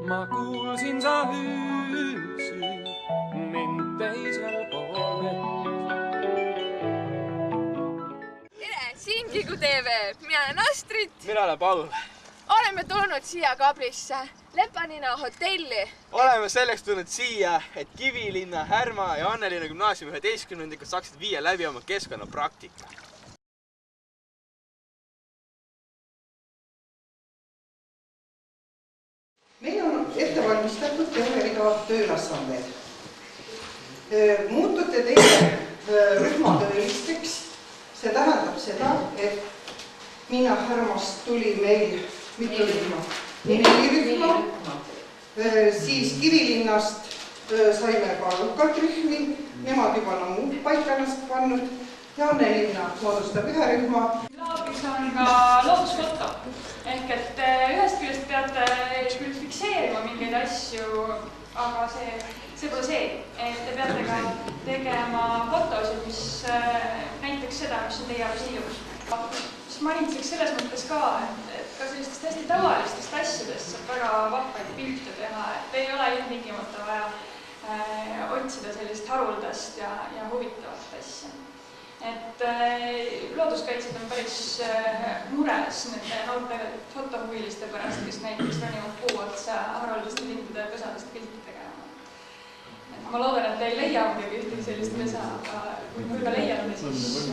Ma kuulsin, sa hüüdsid mind teisel pool vett. Tere, siin Kigu TV. Mina olen Astrid. Mina olen Paul. Oleme tulnud siia Kabrisse, Lepanina hotelli. Oleme selleks tulnud siia, et Kivilinna, Härma ja Annelinna gümnaasiumi 11-ndikud saaksid viia läbi oma keskkonnapraktika. Meil on ettevalmistatud terve rida tööülesanded. Muutute teie rühmatöölisteks. See tähendab seda, et Mina Härmast tuli meil mitu rühma. 4 rühma. Siis Kivilinnast saime ka lukalt rühmi. Nemad juba on muud paika ennast pannud. Ja Annelinna moodustab 1 rühma. Laabis on ka loodusfoto. Ehk et ühest küljest peate küll fikseerima mingeid asju, aga see pole see, et te peate ka tegema fotosid, mis näiteks seda, mis on teie arust ilus. Siis manitseks selles mõttes ka, et ka sellistest hästi tavalistest asjadest saab väga vahvaid pilte teha, et ei ole ilmtingimata vaja otsida sellist haruldast ja huvitavat asja. Et looduskaitsjad on päris mures nende noorte fotohuviliste pärast, kes näiteks ronivad puu otsa haruldaste lindude pesadest pilti tegema. Ma loodan, et te ei leia muidugi ühtegi sellist pesa, aga kui mul ka leiate, siis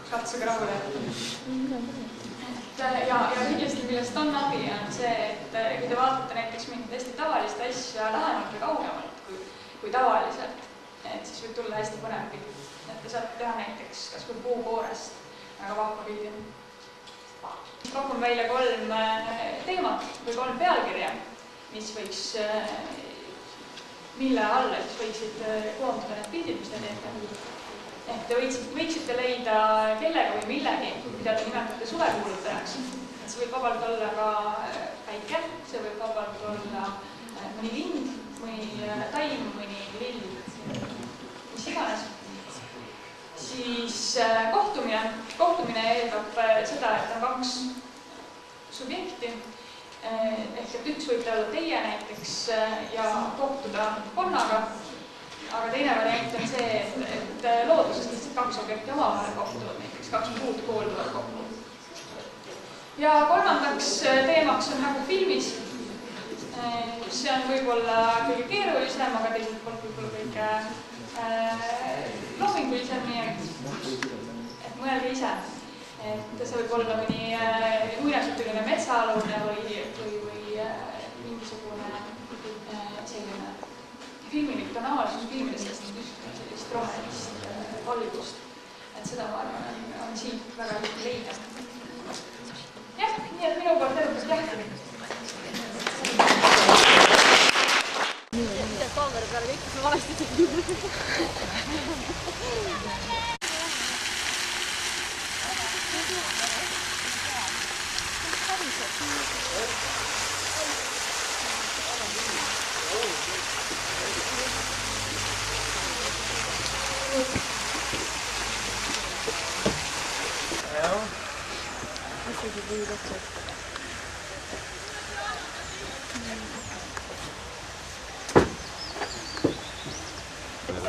katsuge rahule jätta. Ja kindlasti, millest on abi, on see, et kui te vaatate näiteks mingit hästi tavalist asja lähemalt või kaugemalt kui tavaliselt, et siis võib tulla hästi põnev pilt. Et te saate teha näiteks kas või puukoorest väga vahva pildi. Pakun välja 3 teemat või 3 pealkirja, mille alla võiksid koondada need pildid, mis te teete. Et te võiksite leida kellega või millegi, mida te nimetate suvekuulutajaks. See võib vabalt olla ka päike, see võib vabalt olla mõni lind, mõni taim, mõni lill, mis iganes. Siis kohtumine eeldab seda, et on 2 subjekti. Ehk et üks võib olla teie näiteks ja kohtuda konnaga, aga teine variant on see, et looduses lihtsalt 2 objekti omavahel kohtuvad, näiteks 2 puud koolduvad kokku. Ja 3. teemaks on nagu filmis. See on võib-olla kõige keerulisem, aga teiselt poolt võib-olla kõige loomingulisem, nii et mõelge ise. Et see võib olla mõni muinasjutuline metsaalune või mingisugune selline filmilik tonaalsus filmidest, sellist rohelist valgust. Et seda ma arvan, on siin väga lihtne leida. Jah, nii et minu poolt edukast jah. Kaamera peale kõik, mis on valesti teinud.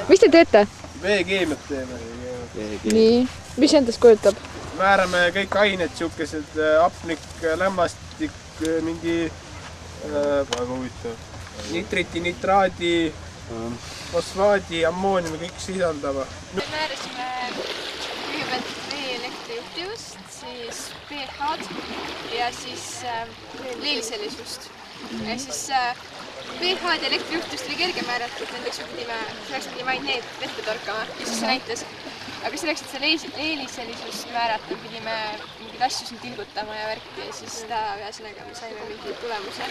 Mis te teete? Veekeemiat teeme. Nii, mis endast kujutab? Määrame kõik ained, siukesed hapnik, lämmastik, mingi nitriti, nitraadi, fosfaadi, ammooniumi, kõik sisaldava. Me määrasime kõigepealt vee elektrijuhtivust, siis pH-d ja siis leeliselisust. Ja siis pH-d ja elektrijuhtivust oli kerge määrata, et nendeks pidime ainult need vette torkama ja siis see näitas. Aga selleks, et see leeliselisust määrata, pidime mingeid asju siin tilgutama ja värki ja siis ühesõnaga me saime mingi tulemuse.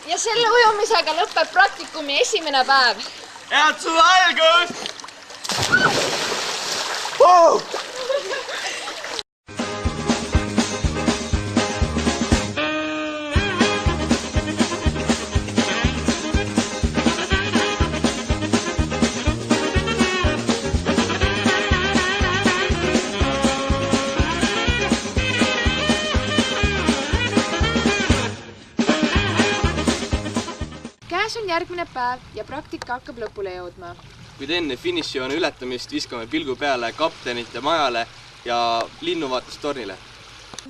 Ja selle ujumisega lõpeb praktikumi esimene päev. Head suve algust! Wow! järgmine päev ja praktika hakkab lõpule jõudma. Kuid enne finišijoone ületamist viskame pilgu peale kaptenite majale ja linnuvaatustornile.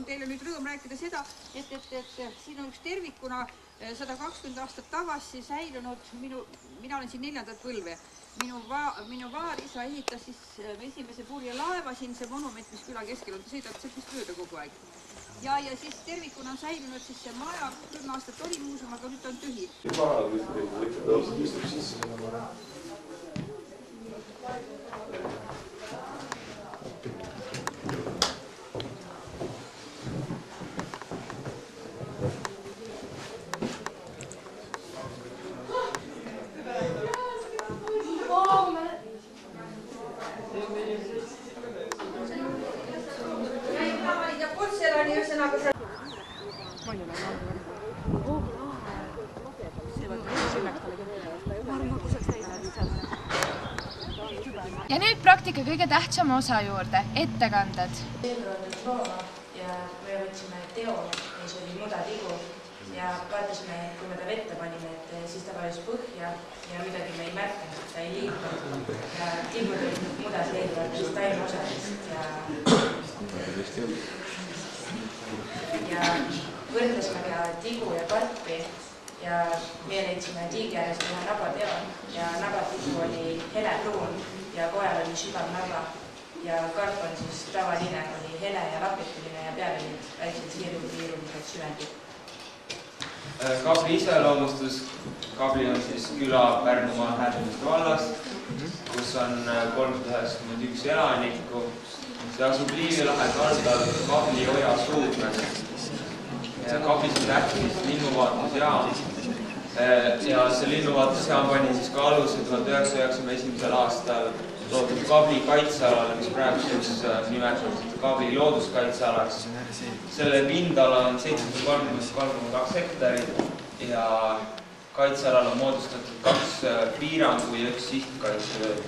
Teile nüüd rõõm rääkida seda, et siin on üks tervikuna 120 aastat tagasi säilunud, mina olen siin 4. põlve. Minu vaarisa ehitas siis esimese purjelaeva siin, see monument, mis küla keskel on, ta sõidab sealt mööda kogu aeg. Ja siis tervikuna on säilunud siis see maja, 10 aastat oli muuseum, aga nüüd on tühi. Ja nüüd praktika kõige tähtsama osa juurde, ettekanded. Peetru on nüüd looma ja me võtsime teo, mis oli mudatigu ja vaatasime, kui me ta vette panime, et siis ta vajus põhja ja midagi me ei märkanud, ta ei liikunud ja tigu tulid mudas leidvad siis taimuosadest ja võrdlesime ka tigu ja karpi ja me leidsime tiigi ääres ühe nabateo ja nabatigu oli helepruun ja kojal oli sügav naba ja karp on siis tavaline, oli hele ja lapikuline ja peal olid väiksed siirulised süvendid. Kabli iseloomustus. Kabli on siis küla Pärnumaa Häädemeeste vallas, kus on 391 elanikku. See asub Liivi lahe kaldal Kabli oja suudmes. Kablis on tähtis linnuvaatusjaam. Ja see linnuvaatusjaam pani siis ka aluse 1991. aastal loodud Kabli kaitsealale, mis praegu nimetatud Kabli looduskaitsealaks. Selle pindala on 733,2 hektarit ja kaitsealal on moodustatud 2 piirangu ja 1 sihtkaitsevööd.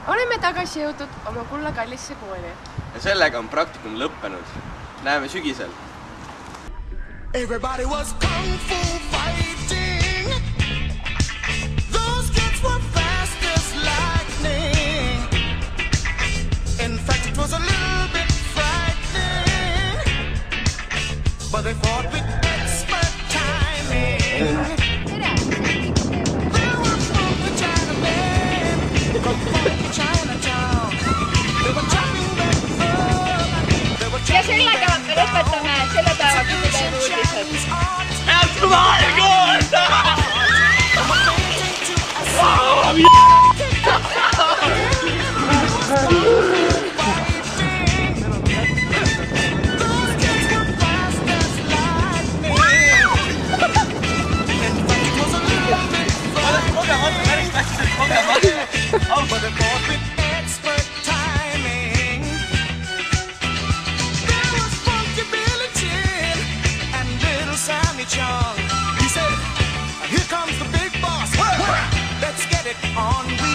Oleme tagasi jõudnud oma kulla kallisse kooli. Ja sellega on praktikum lõppenud. Näeme sügisel. Everybody was kung fu fighting. Those kids were fast as lightning. In fact, it was a little bit frightening. But they fought with expert timing. They were from the Chinaman. From Chinatown. They were chopping them up. Ja sellega me lõpetame selle päeva kõige uudised. He said, here comes the big boss. Let's get it on. We